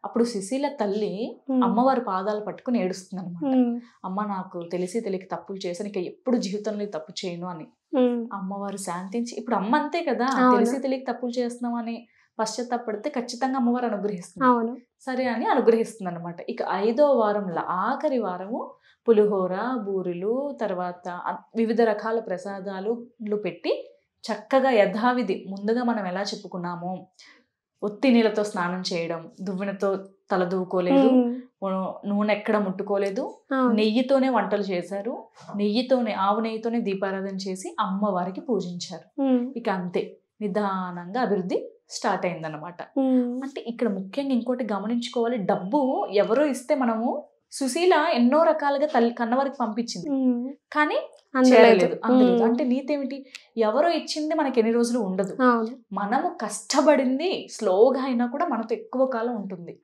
అప్పుడు సుశీల తల్లి అమ్మవారి పాదాలు పట్టుకుని ఏడుస్తుంది అనమాట. అమ్మ నాకు తెలిసి తెలియక తప్పులు చేశాను, ఇక ఎప్పుడు జీవితంలో తప్పు చేయను అని. అమ్మవారు శాంతించి, ఇప్పుడు అమ్మ అంతే కదా, తెలిసి తెలియక తప్పులు చేస్తున్నాం అని పశ్చాత్తాపడితే ఖచ్చితంగా అమ్మవారు అనుగ్రహిస్తుంది. సరే అని అనుగ్రహిస్తుంది అనమాట. ఇక 5వ వారంలో ఆఖరి వారము పులిహోర, బూరెలు, తర్వాత వివిధ రకాల ప్రసాదాలు పెట్టి చక్కగా యథావిధి ముందుగా మనం ఎలా చెప్పుకున్నామో ఒత్తి నీళ్ళతో స్నానం చేయడం, దువ్వెనతో తల దూకోలేదు, నూనె ఎక్కడ ముట్టుకోలేదు, నెయ్యితోనే వంటలు చేశారు, ఆవు నెయ్యితోనే దీపారాధన చేసి అమ్మవారికి పూజించారు. ఇక అంతే నిదానంగా అభివృద్ధి స్టార్ట్ అయిందన్నమాట. అంటే ఇక్కడ ముఖ్యంగా ఇంకోటి గమనించుకోవాలి, డబ్బు ఎవరో ఇస్తే మనము సుశీల ఎన్నో రకాలుగా కన్నవారికి పంపించింది, కానీ చేయలేదు. అంటే నీతేమిటి, ఎవరో ఇచ్చింది మనకి ఎన్ని రోజులు ఉండదు, మనము కష్టపడింది స్లోగా అయినా కూడా మనతో ఎక్కువ కాలం ఉంటుంది.